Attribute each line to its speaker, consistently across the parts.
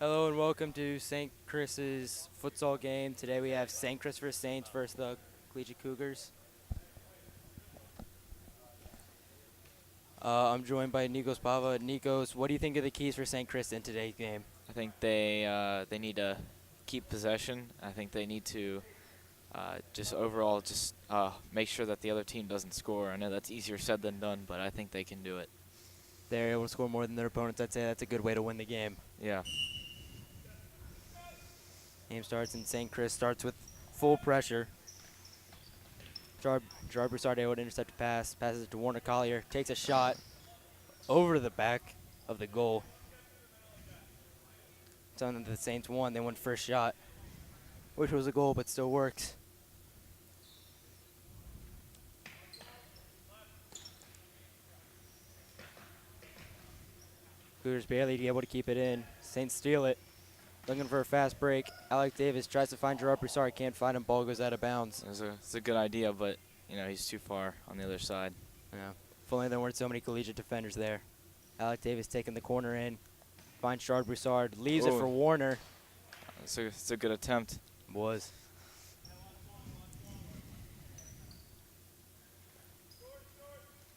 Speaker 1: Hello and welcome to St. Chris's futsal game. Today we have St. Christopher Saints versus the Collegiate Cougars. I'm joined by Nikos Pava. Nikos, what do you think of the keys for St. Chris in today's game?
Speaker 2: I think they need to keep possession. I think they need to just overall just make sure that the other team doesn't score. I know that's easier said than done, but I think they can do it.
Speaker 1: They're able to score more than their opponents. I'd say that's a good way to win the game.
Speaker 2: Yeah.
Speaker 1: Game starts and St. Chris starts with full pressure. Gerard Broussard able to intercept a pass, passes it to Warner Collier, takes a shot over the back of the goal. Something that the Saints won. They won first shot, which was a goal, but still works. Cougars barely able to keep it in. Saints steal it. Looking for a fast break. Alec Davis tries to find Gerard Broussard. Can't find him. Ball goes out of bounds.
Speaker 2: It's a good idea, but he's too far on the other side.
Speaker 1: Yeah. If only there weren't so many collegiate defenders there. Alec Davis taking the corner in. Finds Gerard Broussard. Leaves it for Warner.
Speaker 2: It's a good attempt.
Speaker 1: Was.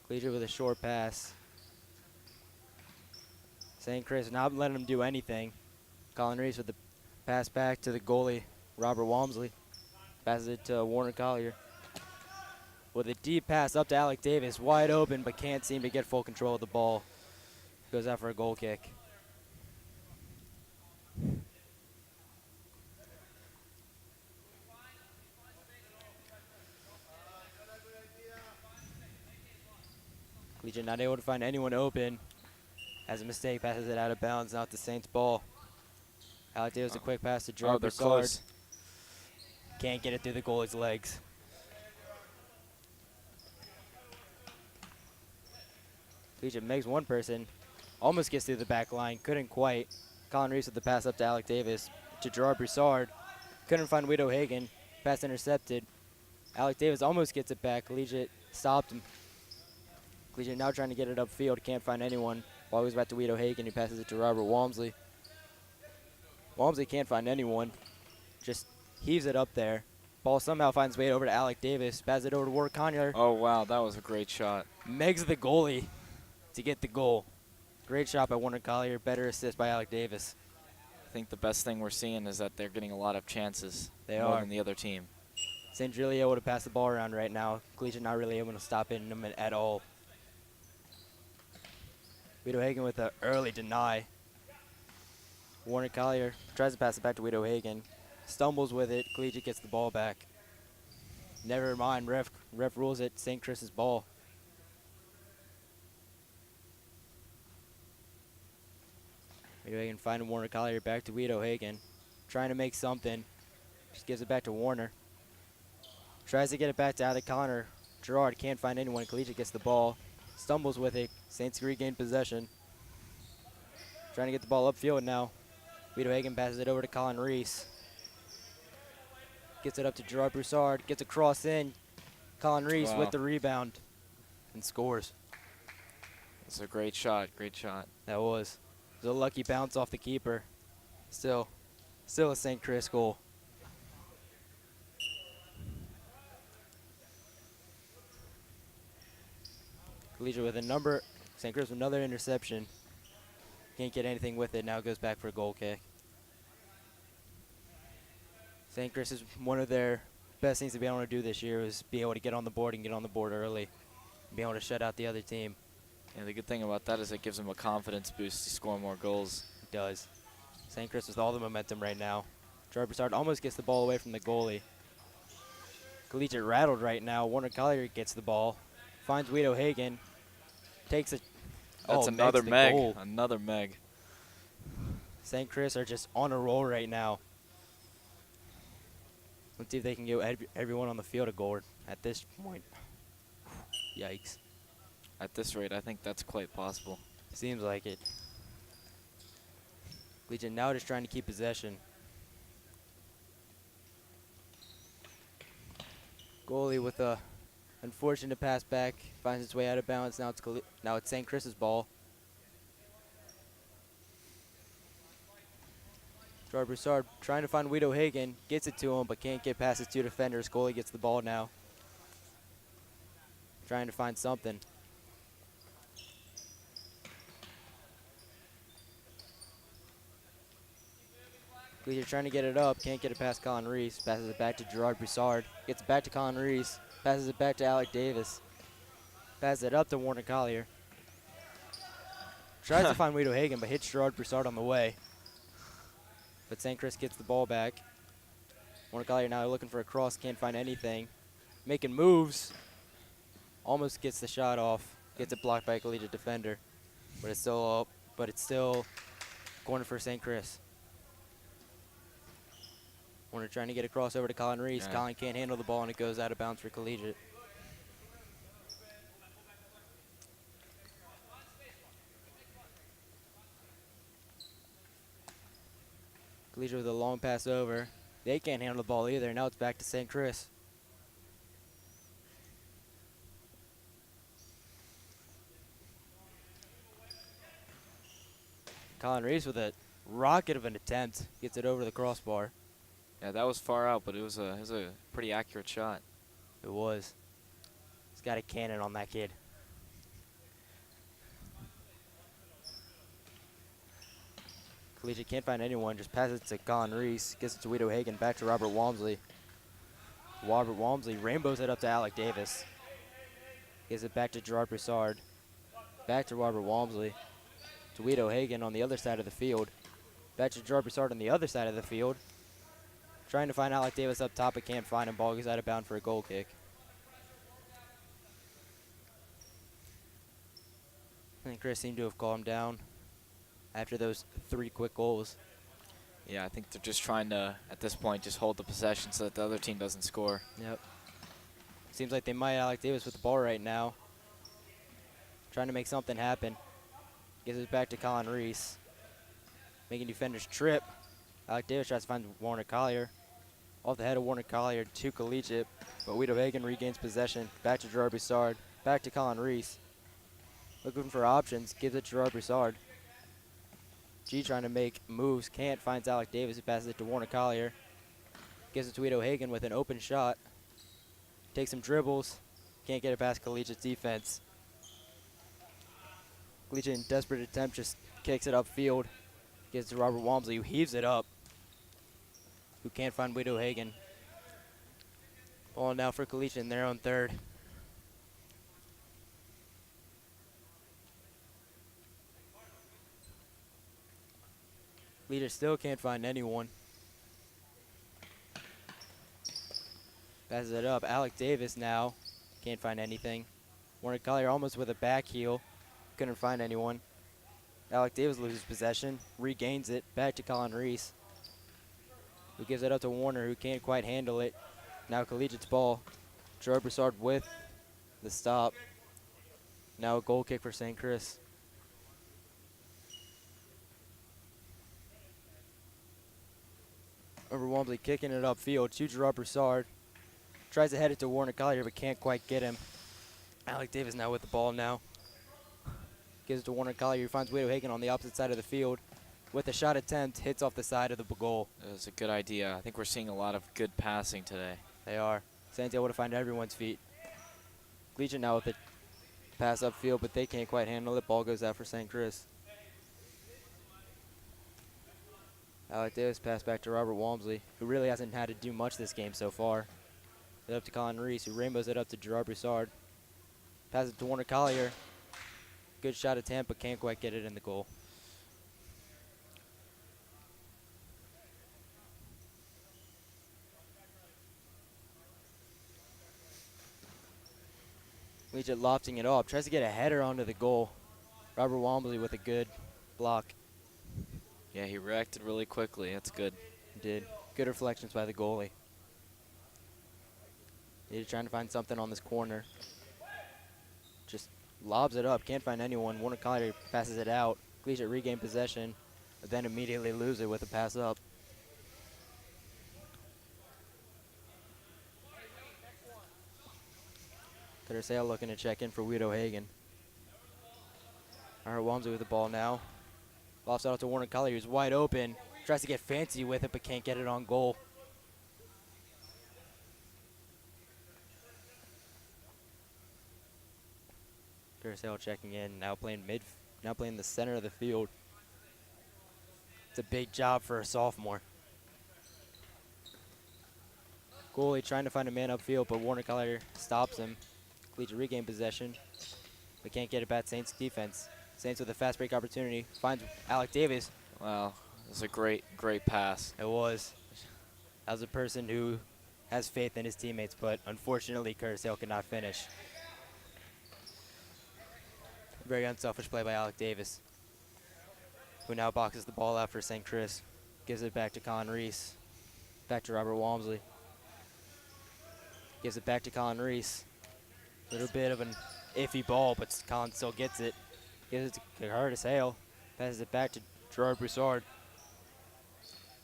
Speaker 1: Collegiate with a short pass. St. Chris not letting him do anything. Colin Reese with the pass back to the goalie, Robert Walmsley. Passes it to Warner Collier. With a deep pass up to Alec Davis, wide open, but can't seem to get full control of the ball. Goes out for a goal kick. Collegiate not able to find anyone open. Has a mistake, passes it out of bounds, now it's the Saints' ball. Alec Davis a quick pass to Gerard
Speaker 2: they're
Speaker 1: Broussard.
Speaker 2: close.
Speaker 1: Can't get it through the goalie's legs. Collegiate makes one person, almost gets through the back line, couldn't quite. Colin Reese with the pass up to Alec Davis, to Gerard Broussard. Couldn't find Guido Hagen, pass intercepted. Alec Davis almost gets it back, Collegiate stopped him. Collegiate now trying to get it upfield, can't find anyone. Ball goes back to Guido Hagen, he passes it to Robert Walmsley. Walmsley can't find anyone, just heaves it up there. Ball somehow finds way over to Alec Davis, passes it over to Ward Conyer.
Speaker 2: Oh, wow, that was a great shot.
Speaker 1: Megs the goalie to get the goal. Great shot by Warner Collier, better assist by Alec Davis.
Speaker 2: I think the best thing we're seeing is that they're getting a lot of chances.
Speaker 1: They
Speaker 2: more
Speaker 1: are.
Speaker 2: than the other team.
Speaker 1: Saints really able to pass the ball around right now. Collegiate not really able to stop it in them at all. Guido Hagen with an early deny. Warner Collier tries to pass it back to Guido Hagen. Stumbles with it. Collegiate gets the ball back. Never mind. Ref rules it. St. Chris's ball. Guido Hagen finding Warner Collier back to Guido Hagen. Trying to make something. Just gives it back to Warner. Tries to get it back to Alec Connor. Gerard can't find anyone. Collegiate gets the ball. Stumbles with it. Saints regain possession. Trying to get the ball upfield now. Guido Hagen passes it over to Colin Reese. Gets it up to Gerard Broussard. Gets a cross in. Colin Reese with the rebound. And scores.
Speaker 2: It's a great shot. Great shot.
Speaker 1: That was. It was a lucky bounce off the keeper. Still a St. Chris goal. Collegiate with St. Chris with another interception. Can't get anything with it, now goes back for a goal kick. St. Chris is one of their best things to be able to do this year is be able to get on the board and get on the board early. Be able to shut out the other team.
Speaker 2: And the good thing about that is it gives them a confidence boost to score more goals.
Speaker 1: It does. St. Chris with all the momentum right now. Gerard Broussard almost gets the ball away from the goalie. Collegiate rattled right now. Warner Collier gets the ball. Finds Guido Hagen. Takes it.
Speaker 2: That's another Meg. Another Meg.
Speaker 1: St. Chris are just on a roll right now. Let's see if they can get everyone on the field a goal at this point. Yikes.
Speaker 2: At this rate, I think that's quite possible.
Speaker 1: Seems like it. Legion now just trying to keep possession. Goalie with a unfortunate pass back, finds its way out of bounds. Now it's St. Chris's ball. Gerard Broussard trying to find Guido Hagen. Gets it to him, but can't get past his two defenders. Goalie gets the ball now. Trying to find something. Gleacher trying to get it up. Can't get it past Colin Reese. Passes it back to Gerard Broussard. Gets it back to Colin Reese. Passes it back to Alec Davis. Passes it up to Warner Collier. Tries to find Guido Hagen, but hits Gerard Broussard on the way. But St. Chris gets the ball back. Warner Collier now looking for a cross. Can't find anything. Making moves. Almost gets the shot off. Gets it blocked by a collegiate defender. But it's still up. But it's still corner for St. Chris. Warner trying to get a cross over to Colin Reese.
Speaker 2: Yeah.
Speaker 1: Colin can't handle the ball and it goes out of bounds for collegiate. Collegiate with a long pass over. They can't handle the ball either. Now it's back to St. Chris. Colin Reese with a rocket of an attempt. Gets it over the crossbar.
Speaker 2: Yeah, that was far out, but it was a pretty accurate shot.
Speaker 1: It was. He's got a cannon on that kid. Collegiate can't find anyone. Just passes it to Colin Reese. Gets it to Guido Hagen. Back to Robert Walmsley. Robert Walmsley rainbows it up to Alec Davis. Gives it back to Gerard Broussard. Back to Robert Walmsley. To Guido Hagen on the other side of the field. Back to Gerard Broussard on the other side of the field. Trying to find Alec Davis up top, but can't find him. Ball goes out of bounds for a goal kick. I think Chris seemed to have calmed down after those 3 quick goals.
Speaker 2: Yeah, I think they're just trying to, at this point, just hold the possession so that the other team doesn't score.
Speaker 1: Yep. Seems like they might Alec Davis with the ball right now. Trying to make something happen. Gives it back to Colin Reese. Making defenders trip. Alec Davis tries to find Warner Collier. Off the head of Warner Collier to collegiate. But Guido Hagen regains possession. Back to Gerard Broussard. Back to Colin Reese. Looking for options. Gives it to Gerard Broussard. G trying to make moves. Can't. Finds Alec Davis. He passes it to Warner Collier. Gives it to Guido Hagen with an open shot. Takes some dribbles. Can't get it past collegiate's defense. Collegiate in desperate attempt just kicks it upfield. Gives it to Robert Walmsley, who heaves it up. Who can't find Guido Hagen. Ball now for collegiate in their own third. Leader still can't find anyone. Passes it up. Alec Davis now. Can't find anything. Warner Collier almost with a back heel. Couldn't find anyone. Alec Davis loses possession. Regains it. Back to Colin Reese. Who gives it up to Warner, who can't quite handle it. Now collegiate's ball. Gerard Broussard with the stop. Now a goal kick for St. Chris. Over Walmsley kicking it upfield to Gerard Broussard. Tries to head it to Warner Collier, but can't quite get him. Alec Davis now with the ball now. Gives it to Warner Collier, who finds Guido Hagen on the opposite side of the field. With a shot attempt, hits off the side of the goal.
Speaker 2: It was a good idea. I think we're seeing a lot of good passing today.
Speaker 1: They are. Saints able to find everyone's feet. Collegiate now with a pass upfield, but they can't quite handle it. Ball goes out for St. Chris. Alec Davis pass back to Robert Walmsley, who really hasn't had to do much this game so far. It up to Colin Reese, who rainbows it up to Gerard Broussard. Passes it to Warner Collier. Good shot attempt, but can't quite get it in the goal. Collegiate lofting it up. Tries to get a header onto the goal. Robert Walmsley with a good block.
Speaker 2: Yeah, he reacted really quickly. That's good.
Speaker 1: He did. Good reflections by the goalie. He's trying to find something on this corner. Just lobs it up. Can't find anyone. Warner Collier passes it out. Collegiate regain possession, but then immediately lose it with a pass up. Sale looking to check in for Guido Hagen. All right, Walmsley with the ball now. Lofts it out to Warner Collier, who's wide open. Tries to get fancy with it, but can't get it on goal. Curacao checking in, now playing the center of the field. It's a big job for a sophomore. Goalie trying to find a man upfield, but Warner Collier stops him. Collegiate regain possession, but can't get it back. Saints defense. Saints with a fast break opportunity. Finds Alec Davis.
Speaker 2: Wow, it was a great pass.
Speaker 1: It was. That was a person who has faith in his teammates, but unfortunately Curacao could not finish. Very unselfish play by Alec Davis, who now boxes the ball out for St. Chris. Gives it back to Colin Reese. Back to Robert Walmsley. Gives it back to Colin Reese. A little bit of an iffy ball, but Colin still gets it. Gives it to Curtis Hale. Passes it back to Gerard Broussard.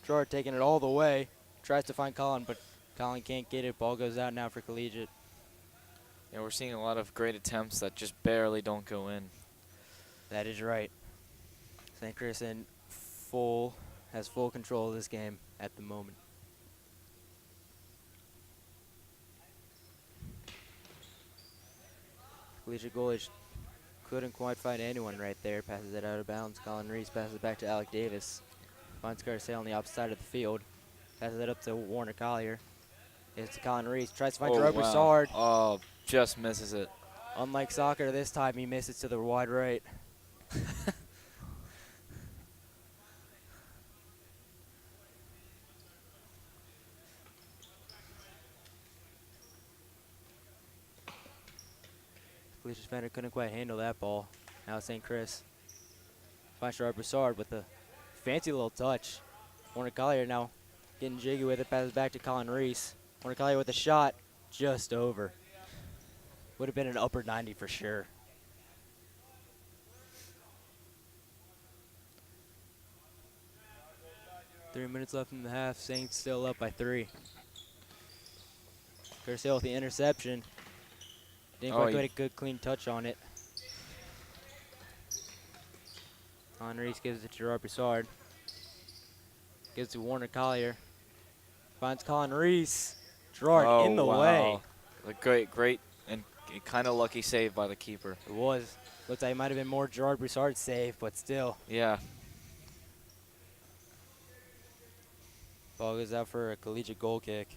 Speaker 1: Gerard taking it all the way. Tries to find Colin, but Colin can't get it. Ball goes out now for Collegiate.
Speaker 2: Yeah, we're seeing a lot of great attempts that just barely don't go in.
Speaker 1: That is right. St. Chris has full control of this game at the moment. Collegiate goalie couldn't quite find anyone right there. Passes it out of bounds. Colin Reese passes it back to Alec Davis. Finds Curacao on the opposite side of the field. Passes it up to Warner Collier. It's to Colin Reese. Tries to find Gerard Broussard.
Speaker 2: Oh, just misses it.
Speaker 1: Unlike soccer, this time he misses to the wide right. Collegiate defender couldn't quite handle that ball. Now St. Chris finds Gerard Broussard with a fancy little touch. Warner Collier now getting jiggy with it. Passes back to Colin Reese. Warner Collier with a shot. Just over. Would have been an upper 90 for sure. Three minutes left in the half. Saints still up by 3. Curacao with the interception. Didn't quite get a good clean touch on it. Colin Reese gives it to Gerard Broussard. Gives it to Warner Collier. Finds Colin Reese. Gerard in the way.
Speaker 2: A great, and kind of lucky save by the keeper.
Speaker 1: It was. Looks like it might have been more Gerard Broussard's save, but still.
Speaker 2: Yeah.
Speaker 1: Ball goes out for a Collegiate goal kick.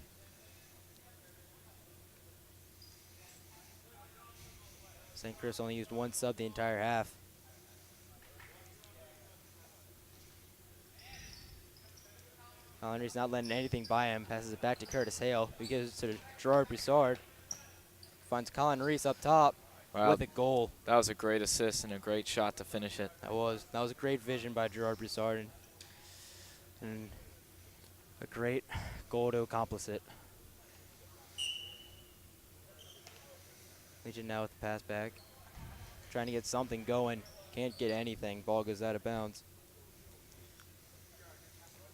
Speaker 1: St. Chris only used one sub the entire half. Colin Reese not letting anything by him. Passes it back to Curtis Hale. He gives it to Gerard Broussard. Finds Colin Reese up top with a goal.
Speaker 2: That was a great assist and a great shot to finish it.
Speaker 1: That was a great vision by Gerard Broussard and a great goal to accomplish it. Legion now with the pass back. Trying to get something going. Can't get anything. Ball goes out of bounds.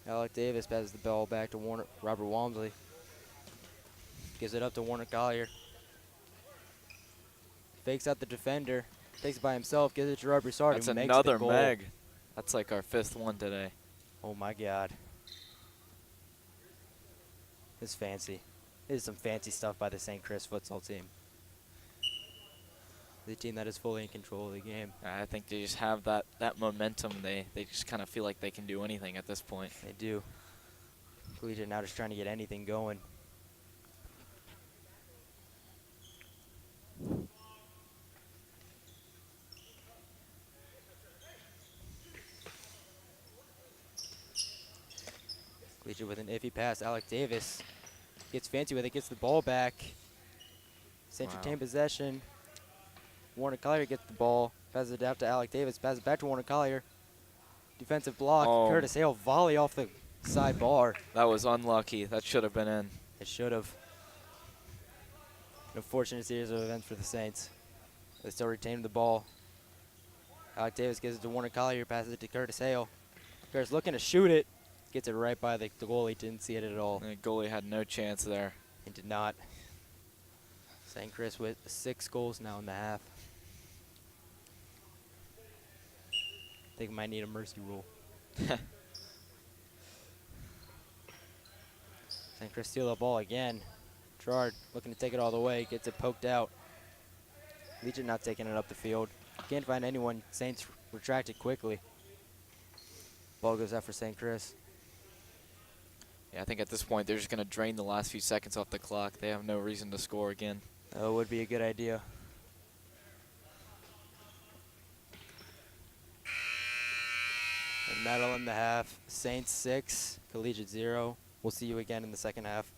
Speaker 1: Alec Davis passes the ball back to Robert Walmsley. Gives it up to Warner Collier. Fakes out the defender. Takes it by himself. Gives it to Gerard Broussard.
Speaker 2: That's
Speaker 1: who makes
Speaker 2: another
Speaker 1: the goal.
Speaker 2: Meg. That's like our 5th one today.
Speaker 1: Oh my God. This is fancy. This is some fancy stuff by the St. Chris futsal team. The team that is fully in control of the game.
Speaker 2: I think they just have that momentum. They just kind of feel like they can do anything at this point.
Speaker 1: They do. Collegiate now just trying to get anything going. Collegiate with an iffy pass. Alec Davis gets fancy with it, gets the ball back. Saints retain possession. Warner Collier gets the ball, passes it out to Alec Davis, passes it back to Warner Collier. Defensive block. Curtis Hale volley off the side bar.
Speaker 2: That was unlucky. That should have been in.
Speaker 1: It should have. An unfortunate series of events for the Saints. They still retain the ball. Alec Davis gives it to Warner Collier, passes it to Curtis Hale. Curtis looking to shoot it. Gets it right by the goalie. Didn't see it at all.
Speaker 2: The goalie had no chance there.
Speaker 1: He did not. St. Chris with 6 goals now in the half. I think we might need a mercy rule. Chris steal the ball again. Gerard looking to take it all the way, gets it poked out. Legion not taking it up the field. Can't find anyone. Saints retracted quickly. Ball goes out for St. Chris.
Speaker 2: Yeah, I think at this point they're just going to drain the last few seconds off the clock. They have no reason to score again.
Speaker 1: That would be a good idea. And medal in the half. Saints 6, Collegiate 0. We'll see you again in the second half.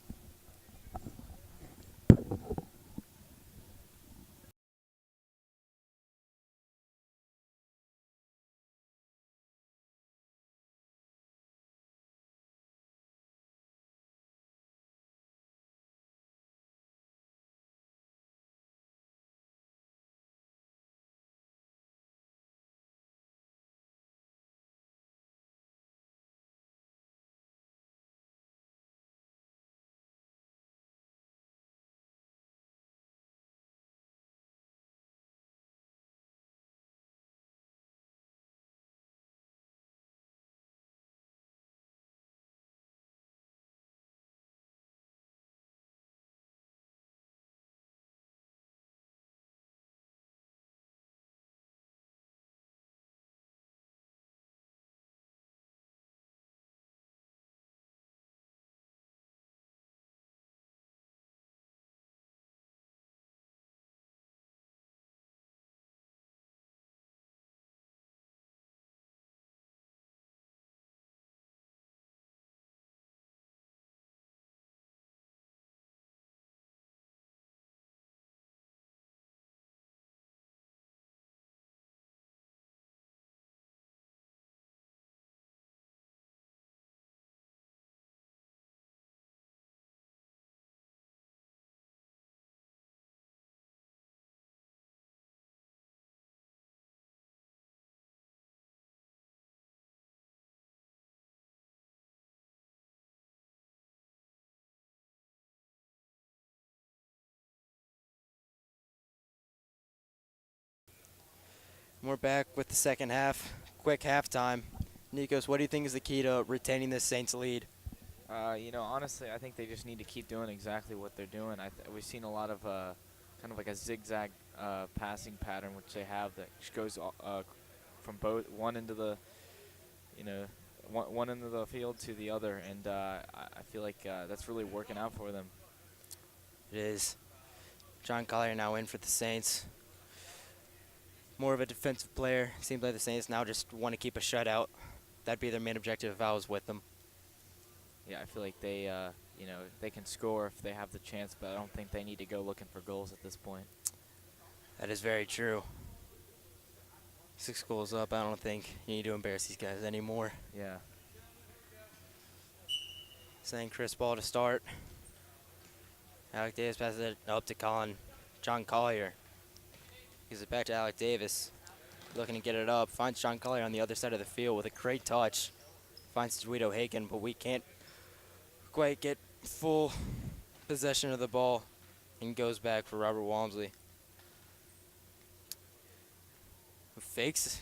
Speaker 1: We're back with the second half. Quick halftime. Nikos, what do you think is the key to retaining this Saints lead?
Speaker 2: You know, honestly, I think they just need to keep doing exactly what they're doing. We've seen a lot of kind of like a zigzag passing pattern, which they have that just goes from both one into the, you know, one end of the field to the other, and I feel like that's really working out for them.
Speaker 1: It is. John Collier now in for the Saints. More of a defensive player. Seems like the Saints now just want to keep a shutout. That'd be their main objective if I was with them.
Speaker 2: Yeah, I feel like they, you know, they can score if they have the chance, but I don't think they need to go looking for goals at this point.
Speaker 1: That is very true. 6 goals up. I don't think you need to embarrass these guys anymore.
Speaker 2: Yeah.
Speaker 1: St. Chris ball to start. Alec Davis passes it up to John Collier. Gives it back to Alec Davis. Looking to get it up. Finds John Collier on the other side of the field with a great touch. Finds Guido Hagen, but we can't quite get full possession of the ball. And goes back for Robert Walmsley. Fakes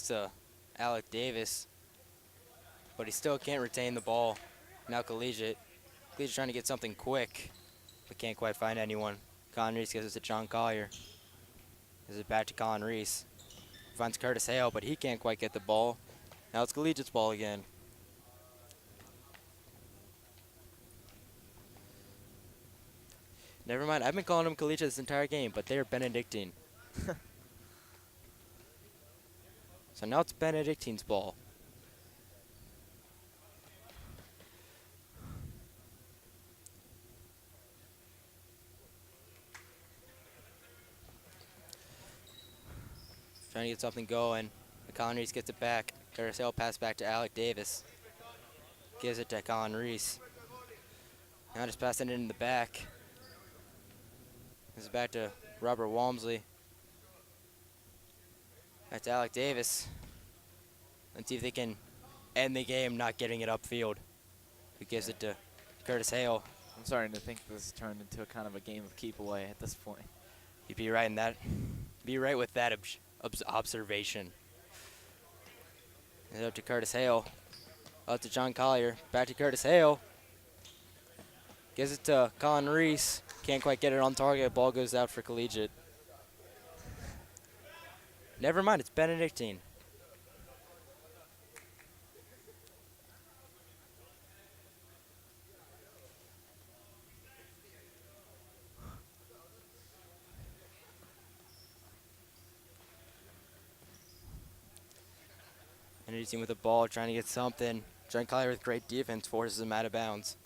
Speaker 1: to Alec Davis, but he still can't retain the ball. Now Collegiate trying to get something quick, but can't quite find anyone. Colin Reese gives it to John Collier. Gives it back to Colin Reese. Finds Curtis Hale, but he can't quite get the ball. Now it's Collegiate's ball again. Never mind, I've been calling them Collegiate this entire game, but they're Benedictine. So now it's Benedictine's ball. Trying to get something going. Colin Reese gets it back. Curtis Hale pass back to Alec Davis. Gives it to Colin Reese. Now just passing it in the back. Gives it back to Robert Walmsley. Back to Alec Davis. Let's see if they can end the game not getting it upfield. He gives it to Curtis Hale.
Speaker 2: I'm starting to think this has turned into a kind of a game of keep away at this point.
Speaker 1: You'd be right in that. Be right with that observation. And up to Curtis Hale. Up to John Collier. Back to Curtis Hale. Gives it to Colin Reese. Can't quite get it on target. Ball goes out for Collegiate. Never mind, it's Benedictine. Benedictine with the ball, trying to get something. John Collier with great defense forces him out of bounds.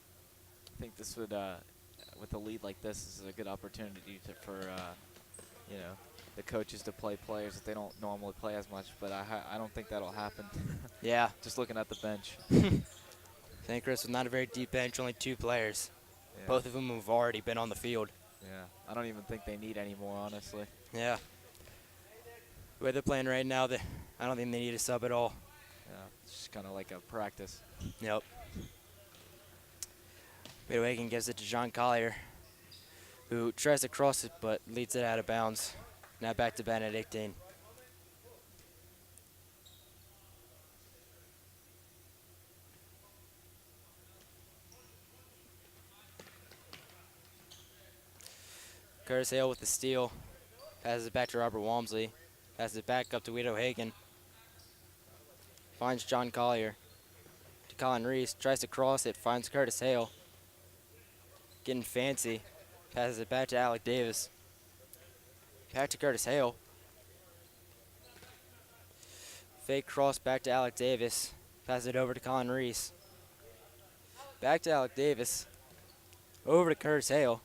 Speaker 2: I think this would, with a lead like this, is a good opportunity for you know, the coaches to play players that they don't normally play as much. But I don't think that'll happen.
Speaker 1: Yeah.
Speaker 2: Just looking at the bench.
Speaker 1: St. Chris with not a very deep bench, only 2 players.
Speaker 2: Yeah.
Speaker 1: Both of them have already been on the field.
Speaker 2: Yeah. I don't even think they need any more, honestly.
Speaker 1: Yeah. The way they're playing right now, I don't think they need a sub at all.
Speaker 2: Yeah. It's just kind of like a practice.
Speaker 1: Yep. Wade Wagon gives it to John Collier, who tries to cross it but leads it out of bounds. Now back to Benedictine. Curtis Hale with the steal. Passes it back to Robert Walmsley. Passes it back up to Guido Hagan. Finds John Collier. To Colin Reese. Tries to cross it. Finds Curtis Hale. Getting fancy. Passes it back to Alec Davis. Back to Curtis Hale. Fake cross back to Alec Davis. Passes it over to Colin Reese. Back to Alec Davis. Over to Curtis Hale.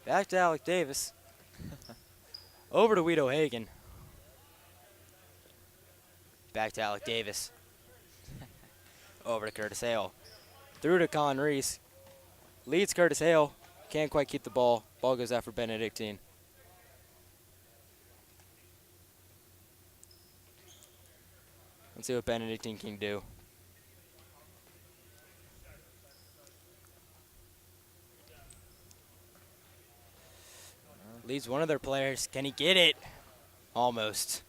Speaker 1: Back to Alec Davis. Over to Guido Hagan. Back to Alec Davis. Over to Curtis Hale. Through to Colin Reese. Leads Curtis Hale. Can't quite keep the ball. Ball goes out for Benedictine. Let's see what Benedictine can do. Leads one of their players. Can he get it? Almost.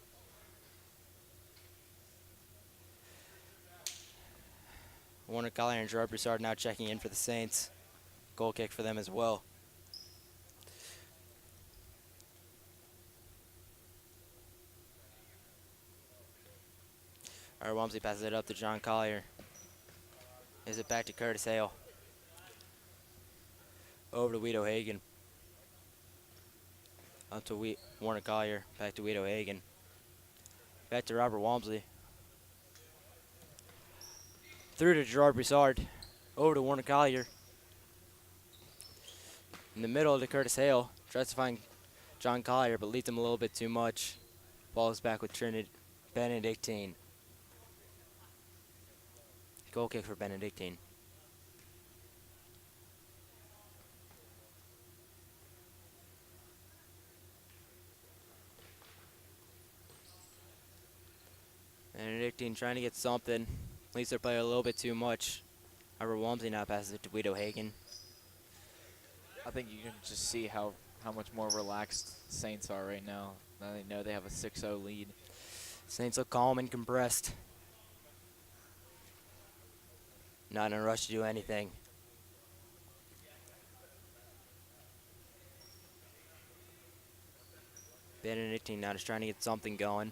Speaker 1: Warner Collier and Gerard Broussard now checking in for the Saints. Goal kick for them as well. All right, Walmsley passes it up to John Collier. Is it back to Curtis Hale? Over to Guido Hagan. Up to Warner Collier. Back to Guido Hagan. Back to Robert Walmsley. Through to Gerard Broussard. Over to Warner Collier. In the middle to Curtis Hale. Tries to find John Collier, but leads him a little bit too much. Ball is back with Benedictine. Goal kick for Benedictine. Benedictine trying to get something. Leads their player a little bit too much. Robert Walmsley now passes it to Guido Hagan.
Speaker 2: I think you can just see how much more relaxed Saints are right now. Now they know they have a 6-0 lead.
Speaker 1: Saints look calm and compressed. Not in a rush to do anything. Benedictine now just trying to get something going.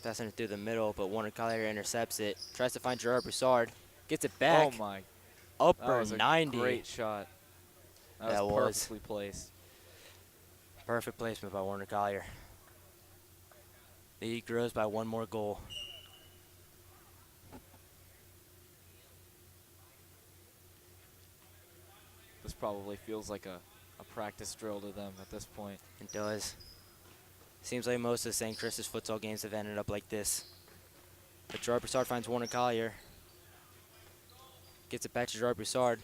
Speaker 1: Passing it through the middle, but Warner Collier intercepts it. Tries to find Gerard Broussard. Gets it back.
Speaker 2: Oh my.
Speaker 1: Upper
Speaker 2: That was a
Speaker 1: 90.
Speaker 2: great shot. That was perfectly placed.
Speaker 1: Perfect placement by Warner Collier. The lead grows by 1 more goal.
Speaker 2: This probably feels like a practice drill to them at this point.
Speaker 1: It does. Seems like most of St. Chris's futsal games have ended up like this. But Gerard Broussard finds Warner Collier. Gets it back to Gerard Broussard.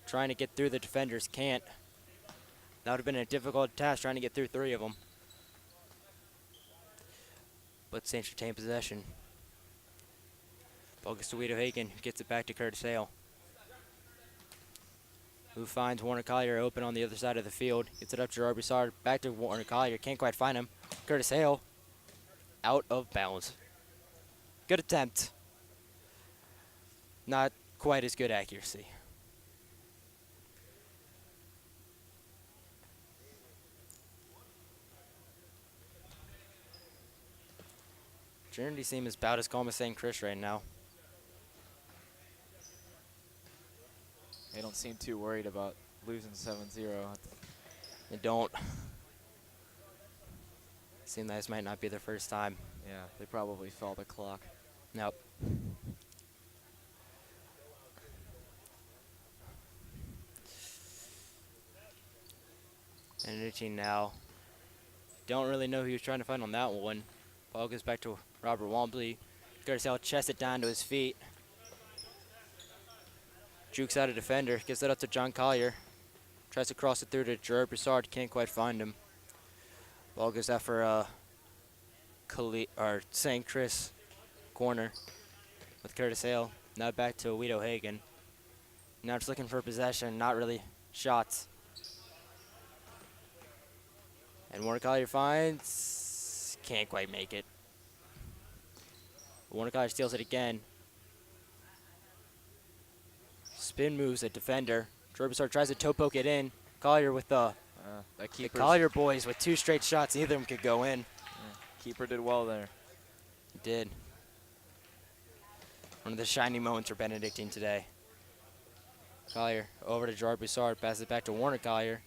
Speaker 1: Trying to get through the defenders. Can't. That would have been a difficult task trying to get through 3 of them. But Saints retain possession. Ball goes to Guido Hagan, who gets it back to Curtis Hale. Who finds Warner Collier open on the other side of the field. Gets it up to Gerard Broussard. Back to Warner Collier. Can't quite find him. Curtis Hale. Out of bounds. Good attempt. Not quite as good accuracy. Trinity seems about as calm as St. Chris right now.
Speaker 2: They don't seem too worried about losing 7-0.
Speaker 1: They don't. Seems like this might not be their first time.
Speaker 2: Yeah, they probably felt the clock.
Speaker 1: Nope. Benedictine now. Don't really know who he was trying to find on that one. Ball goes back to Robert Walmsley. Garcelle chests it down to his feet. Jukes out a defender. Gives it up to John Collier. Tries to cross it through to Gerard Broussard. Can't quite find him. Ball goes out for St. Chris corner with Curtis Hale. Now back to Wedo Hagen. Now just looking for possession, not really shots. And Warner Collier finds, can't quite make it. Warner Collier steals it again. Spin moves a defender. Gerbisar tries to toe poke it in. Collier with the Collier boys with 2 straight shots. Neither of them could go in.
Speaker 2: Yeah, keeper did well there.
Speaker 1: He did. One of the shining moments for Benedictine today. Collier over to Gerard Broussard. Passes it back to Warner Collier.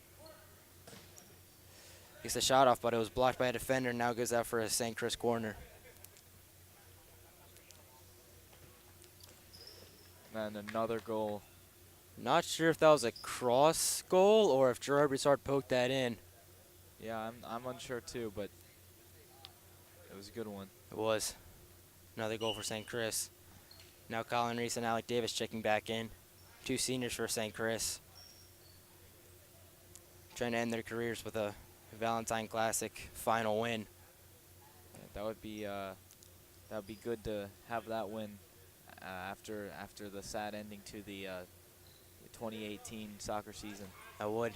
Speaker 1: Gets the shot off, but it was blocked by a defender. Now goes out for a St. Chris corner.
Speaker 2: And another goal.
Speaker 1: Not sure if that was a cross goal or if Gerard Broussard poked that in.
Speaker 2: Yeah, I'm unsure too, but it was a good one.
Speaker 1: It was. Another goal for St. Chris. Now Colin Reese and Alec Davis checking back in. 2 seniors for St. Chris. Trying to end their careers with a Valentine Classic final win.
Speaker 2: Yeah, that would be good to have that win after the sad ending to the 2018 soccer season.
Speaker 1: I would.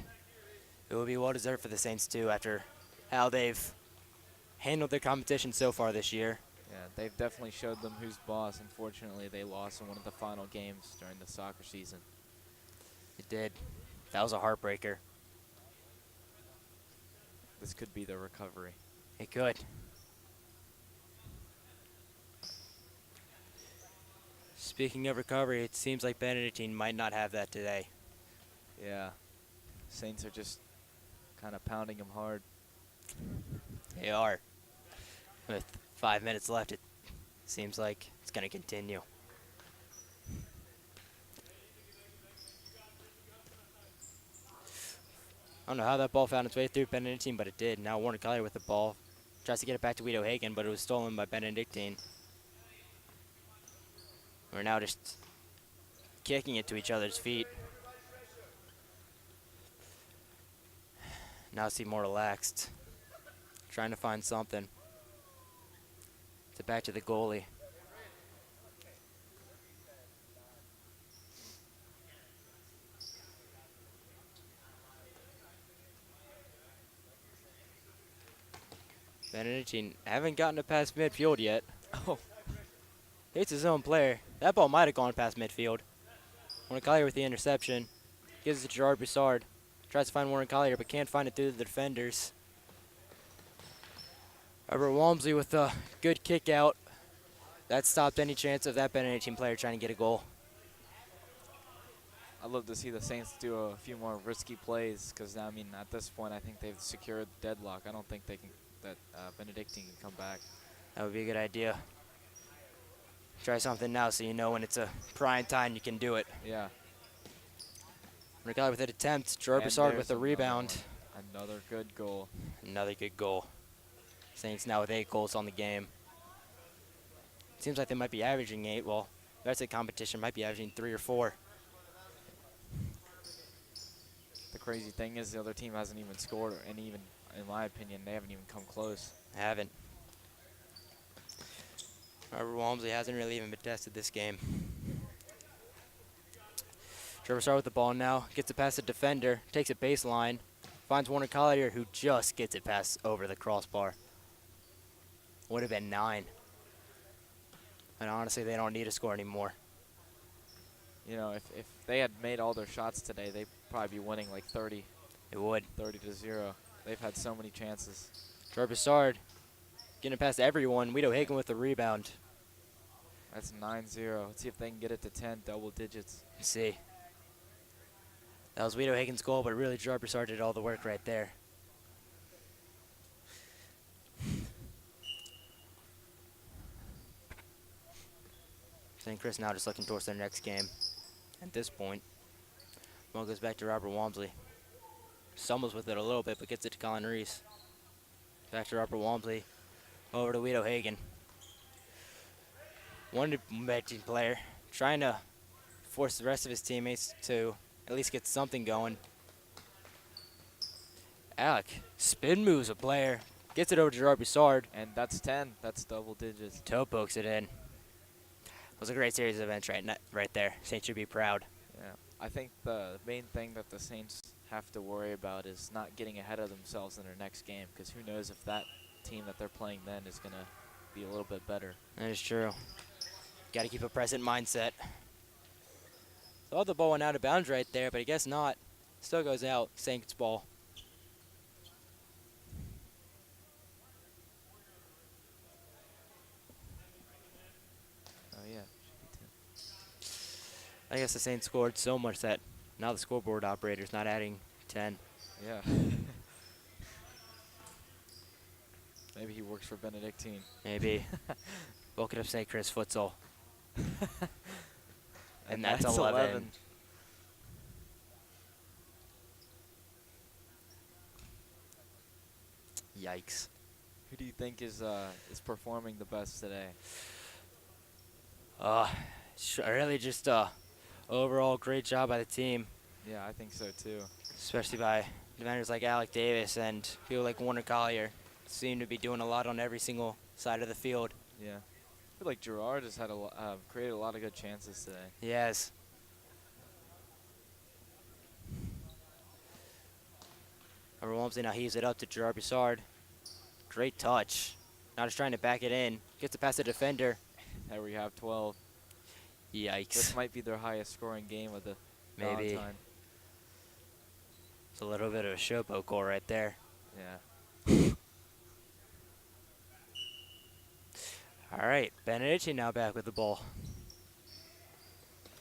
Speaker 1: It would be well deserved for the Saints too after how they've handled their competition so far this year.
Speaker 2: Yeah, they've definitely showed them who's boss. Unfortunately, they lost in one of the final games during the soccer season.
Speaker 1: It did. That was a heartbreaker.
Speaker 2: This could be the recovery.
Speaker 1: It could. Speaking of recovery, it seems like Benedictine might not have that today.
Speaker 2: Yeah, Saints are just kind of pounding them hard.
Speaker 1: They are. With 5 minutes left, it seems like it's going to continue. I don't know how that ball found its way through Benedictine, but it did. Now Warner Collier with the ball. Tries to get it back to Wedo Hagen, but it was stolen by Benedictine. We're now just kicking it to each other's feet. Now seem more relaxed. Trying to find something. To back to the goalie. Benedictine haven't gotten it past midfield yet.
Speaker 2: Oh.
Speaker 1: Hits his own player. That ball might have gone past midfield. Warner Collier with the interception. Gives it to Gerard Broussard. Tries to find Warner Collier, but can't find it through the defenders. Robert Walmsley with a good kick out. That stopped any chance of that Benedictine player trying to get a goal.
Speaker 2: I'd love to see the Saints do a few more risky plays because, I mean, at this point, I think they've secured deadlock. I don't think they can that Benedictine can come back.
Speaker 1: That would be a good idea. Try something now so you know when it's a prime time you can do it.
Speaker 2: Yeah.
Speaker 1: Regard with an attempt. Gerard Broussard with a rebound.
Speaker 2: Another good goal.
Speaker 1: Another good goal. Saints now with 8 goals on the game. Seems like they might be averaging 8. Well, the rest of the competition might be averaging 3 or 4.
Speaker 2: The crazy thing is the other team hasn't even scored, and even, in my opinion, they haven't even come close.
Speaker 1: They haven't. Robert Walmsley hasn't really even been tested this game. Trevor Starr with the ball now. Gets it past the defender. Takes it baseline. Finds Warner Collier, who just gets it past over the crossbar. Would have been 9. And honestly, they don't need to score anymore.
Speaker 2: You know, if they had made all their shots today, they'd probably be winning like 30,
Speaker 1: It would.
Speaker 2: 30-0. They've had so many chances.
Speaker 1: Gerard Broussard getting past everyone. Guido Hagen with the rebound.
Speaker 2: That's 9-0. Let's see if they can get it to 10, double digits.
Speaker 1: Let's see. That was Guido Hagen's goal, but really Gerard Broussard did all the work right there. St. Chris now just looking towards their next game. At this point, ball goes back to Robert Walmsley. Stumbles with it a little bit, but gets it to Colin Reese. Back to Robert Walmsley. Over to Guido Hagen. One Benedictine player trying to force the rest of his teammates to at least get something going. Alec spin moves a player. Gets it over to Gerard Broussard.
Speaker 2: And that's 10. That's double digits.
Speaker 1: Toe pokes it in. It was a great series of events right there. Saints should be proud.
Speaker 2: Yeah. I think the main thing that the Saints have to worry about is not getting ahead of themselves in their next game, because who knows if that team that they're playing then is going to be a little bit better.
Speaker 1: That is true. Got to keep a present mindset. Thought the ball went out of bounds right there, but I guess not. Still goes out. Saints ball.
Speaker 2: Oh, yeah.
Speaker 1: I guess the Saints scored so much that now the scoreboard operator's not adding 10.
Speaker 2: Yeah. Maybe he works for Benedictine.
Speaker 1: Maybe. Woke it up St. Chris Futsal. And that's
Speaker 2: 11.
Speaker 1: 11. Yikes.
Speaker 2: Who do you think is performing the best today?
Speaker 1: Really just overall great job by the team,
Speaker 2: Yeah, I think so too.
Speaker 1: especially by defenders like Alec Davis and people like Warner Collier. Seem to be doing a lot on every single side of the field.
Speaker 2: Yeah. I feel like Gerard has had created a lot of good chances today.
Speaker 1: Yes. Robert Walmsley now heaves it up to Gerard Broussard. Great touch. Now just trying to back it in. Gets it past the defender.
Speaker 2: There we have 12.
Speaker 1: Yikes.
Speaker 2: This might be their highest scoring game of the
Speaker 1: Maybe.
Speaker 2: Valentine.
Speaker 1: It's a little bit of a showboat goal right there.
Speaker 2: Yeah.
Speaker 1: All right, Benedictine now back with the ball.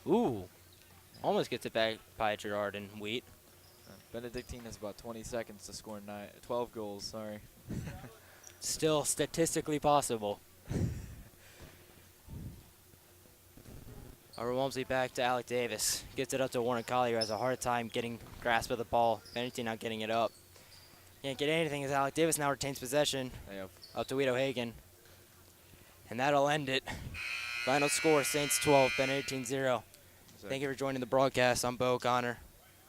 Speaker 1: Ooh, almost gets it back by Gerard and Wheat.
Speaker 2: Benedictine has about 20 seconds to score 12 goals, sorry.
Speaker 1: Still statistically possible. Robert Walmsley back to Alec Davis. Gets it up to Warren Collier, has a hard time getting grasp of the ball. Benedictine not getting it up. Can't get anything as Alec Davis now retains possession.
Speaker 2: They have
Speaker 1: Up to Guido Hagen. And that'll end it. Final score, Saints 12, Benedictine 0. Thank you for joining the broadcast. I'm Bo O'Connor.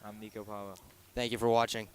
Speaker 2: I'm Nico Pava.
Speaker 1: Thank you for watching.